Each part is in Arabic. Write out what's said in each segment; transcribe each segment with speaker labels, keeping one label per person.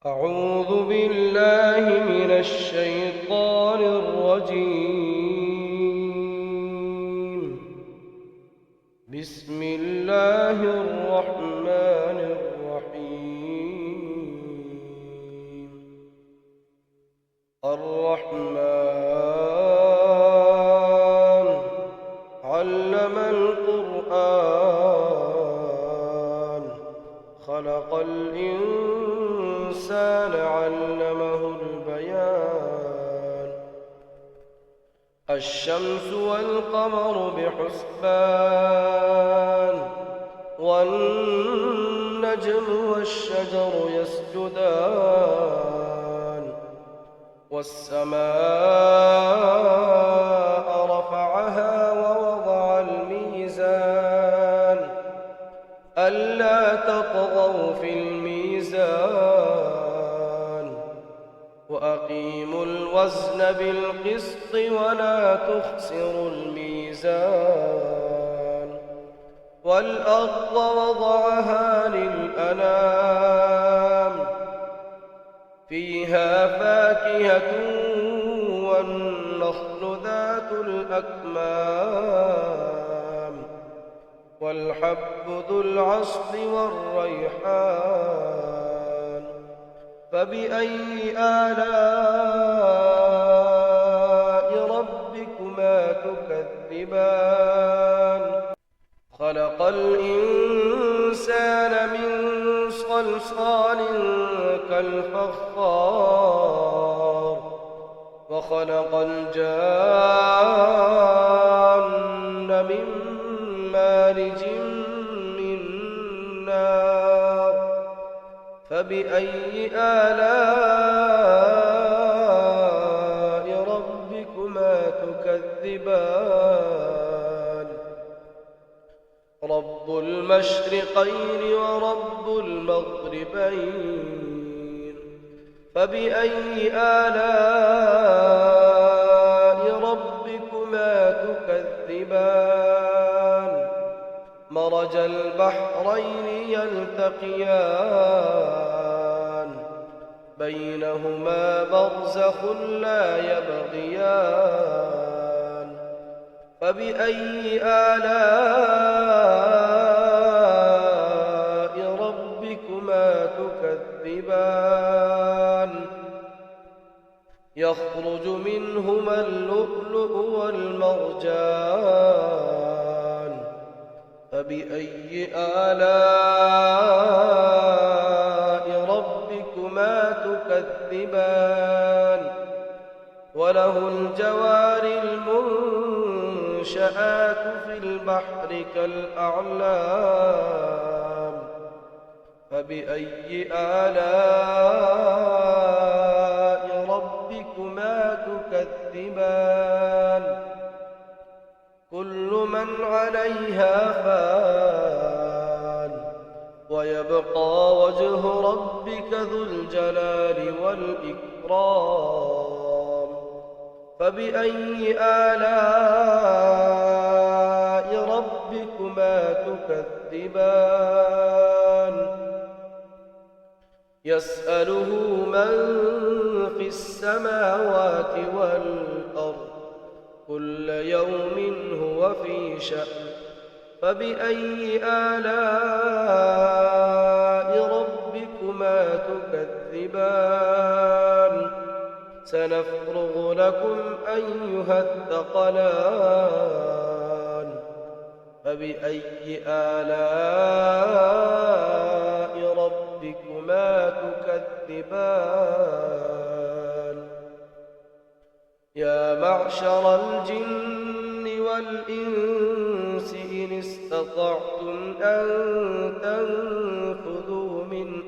Speaker 1: أعوذ بالله من الشيطان الرجيم. بسم الله الرحمن الرحيم. الرحمن علم القرآن خلق الإنسان علمه البيان. الشمس والقمر بحسبان والنجم والشجر يسجدان والسماء رفعها ووضع الميزان ألا تطغوا في الميزان وأقيموا الوزن بالقسط ولا تخسروا الميزان. والأرض وضعها للأنام فيها فاكهة والنخل ذات الأكمام والحب ذو العصف والريحان. فبأي آلاء ربكما تكذبان؟ خلق الإنسان من صلصال كالفخار وخلق الجان من مارج من نار. فبأي آلاء ربكما تكذبان؟ رب المشرقين ورب المغربين. فبأي آلاء ربكما تكذبان؟ مرج البحرين يلتقيان بينهما برزخ لا يبغيان. فبأي آلاء ربكما تكذبان؟ يخرج منهما اللؤلؤ والمرجان. فبأي آلاء ربكما تكذبان؟ وله الجوار المنشآت في البحر كالأعلام. فبأي آلاء ربكما تكذبان؟ كل من عليها فان ويبقى وجه ربك ذو الجلال والإكرام. فبأي آلاء ربكما تكذبان؟ يسأله من في السماوات والأرض كل يوم هو في شأن. فبأي آلاء ربكما تكذبان؟ سنفرغ لكم أيها الثقلان. فبأي آلاء ربكما تكذبان؟ يا معشر الجن والإنس إن استطعتم أن تنفذوا من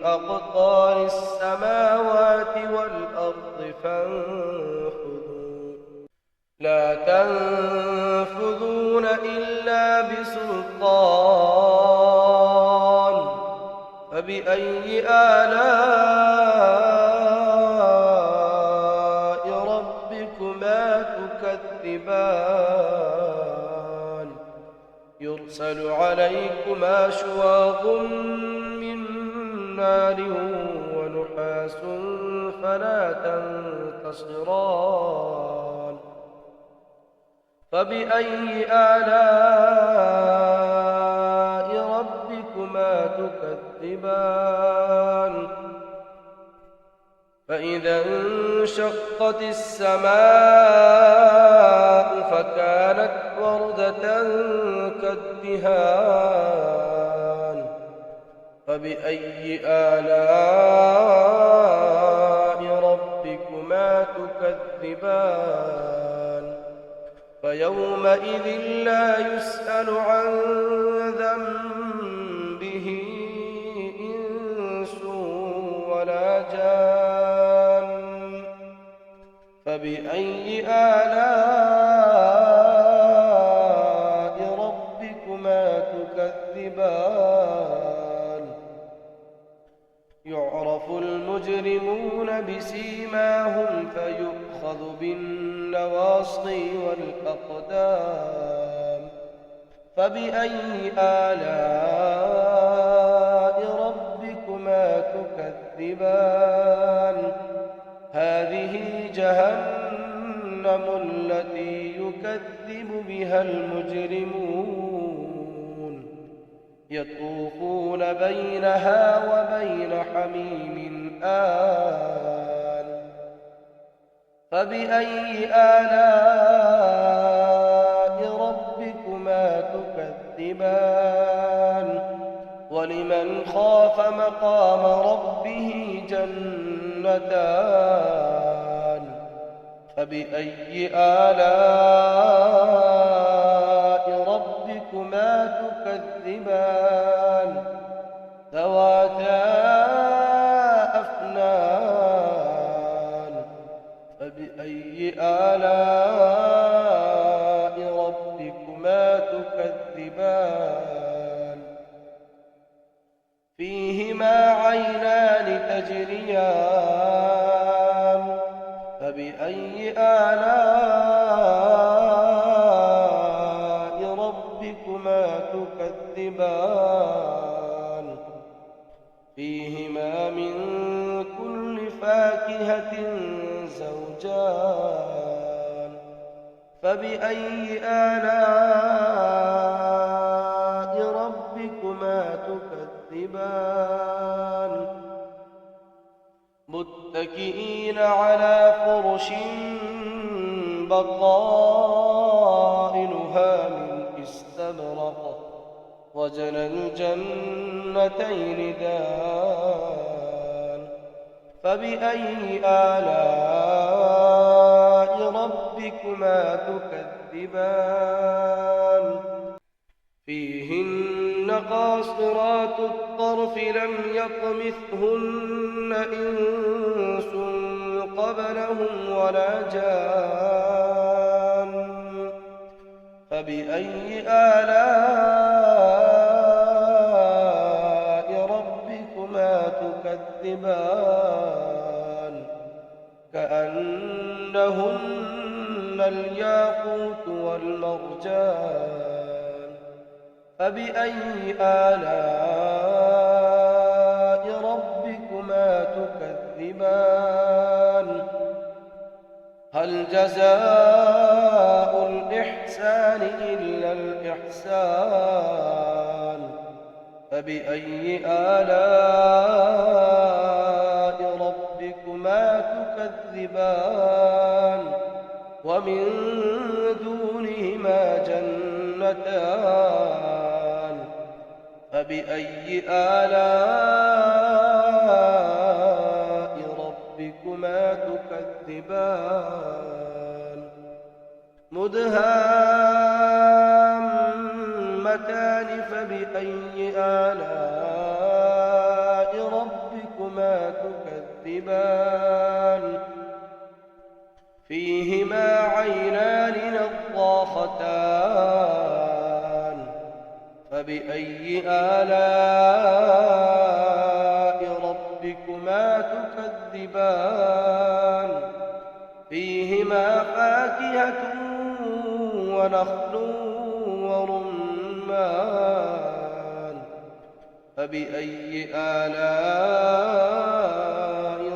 Speaker 1: أقطار السماوات والأرض فانفذوا لا تنفذون إلا بسلطان. فبأي آلاء ربكما تكذبان؟ يرسل عليكما شواظ من نار ونحاس فلا تنتصران فبأي آلاء ربكما تكذبان فإذا انشقت السماء فكانت وردة كالدهان فبأي آلاء ربكما تكذبان فيومئذ لا يسأل عن ذنبه إنس ولا جان فبأي آلاء ربكما تكذبان يعرف المجرمون بسيماهم فيؤخذ بالنواصي والأقدام فبأي آلاء ربكما تكذبان هذه جهنم التي يكذب بها المجرمون يطوفون بينها وبين حميم آن فبأي آلاء ربكما تكذبان ولمن خاف مقام ربه جنتان فبأي آلاء ربكما تكذبان ذواتا أفنان فبأي آلاء ربكما تكذبان فيهما عينان تجريان فبأي آلاء ربكما تكذبان فيهما من كل فاكهة زوجان فبأي آلاء ربكما تكذبان متكئين على فرش بطائنها من استبرق وجنى الجنتين دان فبأي آلاء ربكما تكذبان فيهن قاصرات الطرف لم يطمثهن إنس قبلهم ولا جان فبأي آلاء ربكما تكذبان كأنهن الياقوت والمرجان فبأي آلاء ربكما تكذبان هل جزاء الإحسان إلا الإحسان فبأي آلاء ربكما تكذبان ومن دونهما جنتان فبأي آلاء ربكما تكذبان مدهامتان فبأي آلاء ربكما تكذبان فيهما عينان نضاختان فبأي آلاء ربكما تكذبان فيهما فاكهة ونخل ورمان فبأي آلاء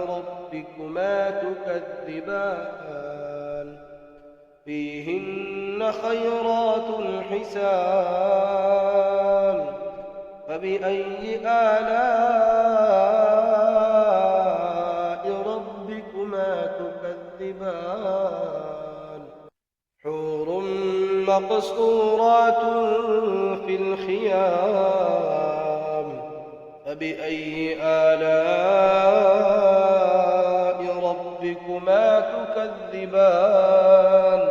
Speaker 1: ربكما تكذبان فيهن خيرات حسان فبأي آلاء ربكما تكذبان حور مقصورات في الخيام فبأي آلاء ربكما تكذبان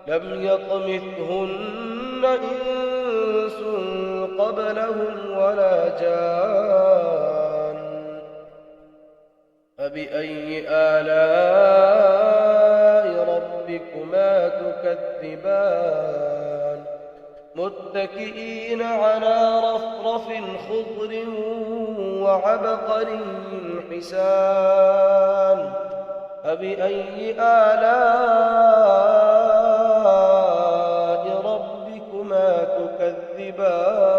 Speaker 1: لم يطمثهن إنس قبلهم ولا جان فبأي آلاء ربكما تكذبان متكئين على رفرف خضر وعبقري حسان فبأي آلاء ربكما تكذبان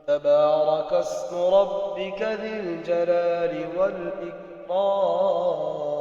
Speaker 1: تبارك اسم ربك ذي الجلال والإكرام